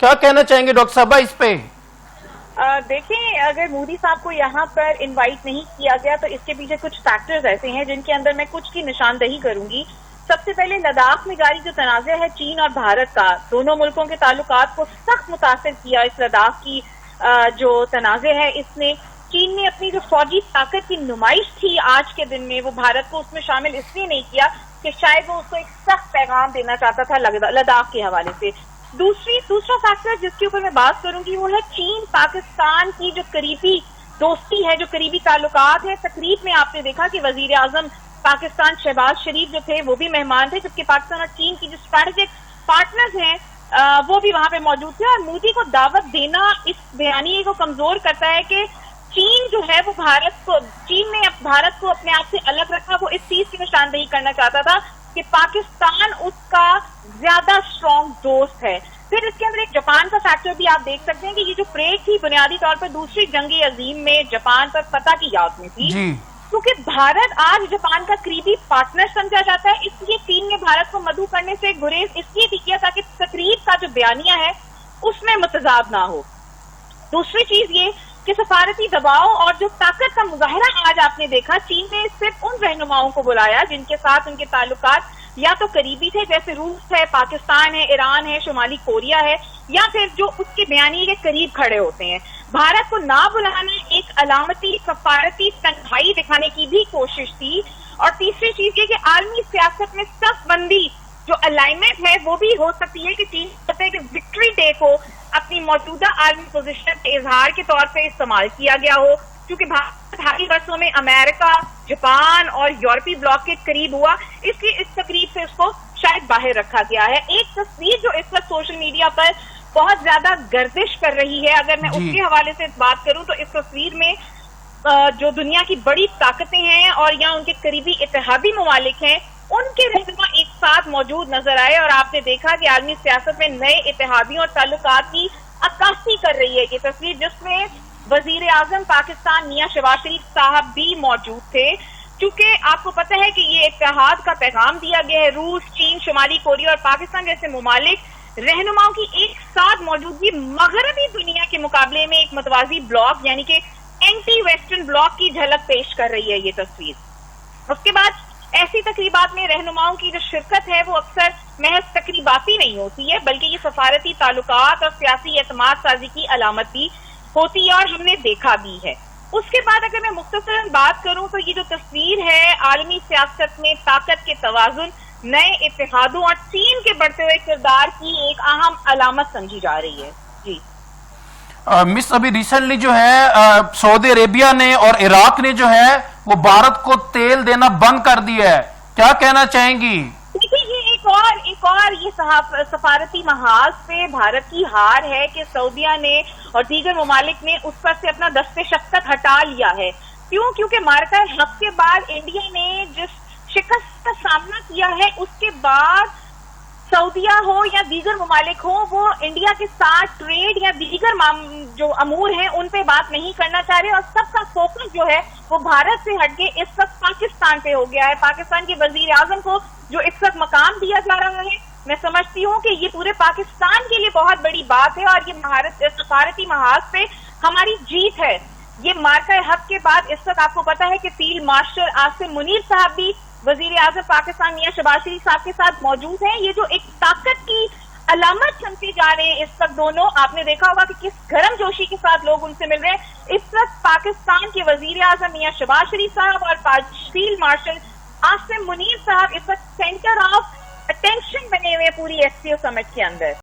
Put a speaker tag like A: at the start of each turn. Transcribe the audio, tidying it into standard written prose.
A: کیا کہنا چاہیں گے ڈاکٹر صاحبہ اس پہ؟
B: دیکھیں، اگر مودی صاحب کو یہاں پر انوائٹ نہیں کیا گیا تو اس کے پیچھے کچھ فیکٹرز ایسے ہیں جن کے اندر میں کچھ کی نشاندہی کروں گی۔ سب سے پہلے لداخ میں جاری جو تنازع ہے چین اور بھارت کا، دونوں ملکوں کے تعلقات کو سخت متاثر کیا۔ اس لداخ کی جو تنازع ہے اس نے چین نے اپنی جو فوجی طاقت کی نمائش تھی آج کے دن میں، وہ بھارت کو اس میں شامل اس لیے نہیں کیا کہ شاید وہ اس کو ایک سخت پیغام دینا چاہتا تھا لداخ کے حوالے سے۔ دوسرا فیکٹر جس کے اوپر میں بات کروں گی وہ ہے چین پاکستان کی جو قریبی دوستی ہے، جو قریبی تعلقات ہیں۔ تقریب میں آپ نے دیکھا کہ وزیر اعظم پاکستان شہباز شریف جو تھے وہ بھی مہمان تھے، جبکہ پاکستان اور چین کی جو اسٹریٹجک پارٹنرز ہیں وہ بھی وہاں پہ موجود تھے۔ اور مودی کو دعوت دینا اس بیانیے کو کمزور کرتا ہے کہ چین جو ہے وہ چین نے بھارت کو اپنے آپ سے الگ رکھا۔ وہ اس چیز کی نشاندہی کرنا چاہتا تھا کہ پاکستان اس کا زیادہ اسٹرانگ دوست ہے۔ پھر اس کے اندر ایک جاپان کا فیکٹر بھی آپ دیکھ سکتے ہیں کہ یہ جو پریڈ تھی بنیادی طور پر دوسری جنگ عظیم میں جاپان پر فتح کی یاد میں تھی، کیونکہ بھارت آج جاپان کا قریبی پارٹنر سمجھا جاتا ہے، اس لیے چین نے بھارت کو مدعو کرنے سے گریز اس لیے بھی کیا تاکہ تقریب کا جو بیانیہ ہے اس میں متضاد نہ ہو۔ دوسری چیز یہ کہ سفارتی دباؤ اور جو طاقت کا مظاہرہ آج آپ نے دیکھا، چین نے صرف ان رہنماؤں کو بلایا جن کے ساتھ ان کے تعلقات یا تو قریبی تھے، جیسے روس ہے، پاکستان ہے، ایران ہے، شمالی کوریا ہے، یا پھر جو اس کے بیانیے کے قریب کھڑے ہوتے ہیں۔ بھارت کو نہ بلانا ایک علامتی سفارتی تنہائی دکھانے کی بھی کوشش تھی۔ اور تیسری چیز یہ کہ عالمی سیاست میں صف بندی جو الائنمنٹ ہے وہ بھی ہو سکتی ہے کہ چین کہتے ہیں کہ وکٹری ڈے کو اپنی موجودہ عالمی پوزیشن کے اظہار کے طور پہ استعمال کیا گیا ہو، کیونکہ بھارت حالی برسوں میں امریکہ، جاپان اور یورپی بلاک کے قریب ہوا، اس لیے اس تقریب سے اس کو شاید باہر رکھا گیا ہے۔ ایک تصویر جو اس وقت سوشل میڈیا پر بہت زیادہ گردش کر رہی ہے، اگر میں اس کے حوالے سے بات کروں تو اس تصویر میں جو دنیا کی بڑی طاقتیں ہیں اور یا ان کے قریبی اتحادی ممالک ہیں، ان کے رہنما ایک ساتھ موجود نظر آئے، اور آپ نے دیکھا کہ عالمی سیاست میں نئے اتحادیوں اور تعلقات کی عکاسی کر رہی ہے یہ تصویر، جس میں وزیر اعظم پاکستان میاں شہباز شریف صاحب بھی موجود تھے۔ چونکہ آپ کو پتہ ہے کہ یہ اتحاد کا پیغام دیا گیا ہے، روس، چین، شمالی کوریا اور پاکستان جیسے ممالک رہنماؤں کی ایک ساتھ موجودگی مغربی دنیا کے مقابلے میں ایک متوازی بلاک یعنی کہ اینٹی ویسٹرن بلاک کی جھلک پیش کر رہی ہے یہ تصویر۔ اس کے بعد ایسی تقریبات میں رہنماؤں کی جو شرکت ہے وہ اکثر محض تقریباتی نہیں ہوتی ہے، بلکہ یہ سفارتی تعلقات اور سیاسی اعتماد سازی کی علامت بھی ہوتی ہے، اور ہم نے دیکھا بھی ہے۔ اس کے بعد اگر میں مختصراً بات کروں تو یہ جو تصویر ہے عالمی سیاست میں طاقت کے توازن، نئے اتحادوں اور چین کے بڑھتے ہوئے کردار کی ایک اہم علامت سمجھی جا رہی ہے۔ جی
A: مس، ابھی ریسنٹلی جو ہے سعودی عربیہ نے اور عراق نے جو ہے وہ بھارت کو تیل دینا بند کر دیا ہے، کیا کہنا چاہیں گی؟
B: دیکھیے یہ ایک اور یہ سفارتی محاذ پہ بھارت کی ہار ہے کہ سعودیہ نے اور دیگر ممالک نے اس پر سے اپنا دست شفقت ہٹا لیا ہے۔ کیونکہ مارکہ حق کے بعد انڈیا نے جس شکست کا سامنا کیا ہے اس کے بعد سعودیہ ہو یا دیگر ممالک ہو وہ انڈیا کے ساتھ ٹریڈ یا دیگر جو امور ہیں ان پہ بات نہیں کرنا چاہ رہے، اور سب کا فوکس جو ہے وہ بھارت سے ہٹ کے اس وقت پاکستان پہ ہو گیا ہے۔ پاکستان کے وزیر اعظم کو جو اس وقت مقام دیا جا رہا ہے، میں سمجھتی ہوں کہ یہ پورے پاکستان کے لیے بہت بڑی بات ہے، اور یہ سفارتی محاذ پہ ہماری جیت ہے۔ یہ مارکہ حق کے بعد اس وقت آپ کو پتا ہے کہ فیلڈ مارشل عاصم منیر صاحب بھی وزیر اعظم پاکستان میاں شہباز شریف صاحب کے ساتھ موجود ہیں۔ یہ جو ایک طاقت کی علامت سمجھے جا رہے ہیں اس وقت دونوں، آپ نے دیکھا ہوگا کہ کس گرم جوشی کے ساتھ لوگ ان سے مل رہے ہیں۔ اس وقت پاکستان کے وزیر اعظم میاں شہباز شریف صاحب اور فیلڈ مارشل عاصم منیر صاحب اس وقت سینٹر آف اٹینشن بنے ہوئے پوری ایس سی او سمٹ کے اندر۔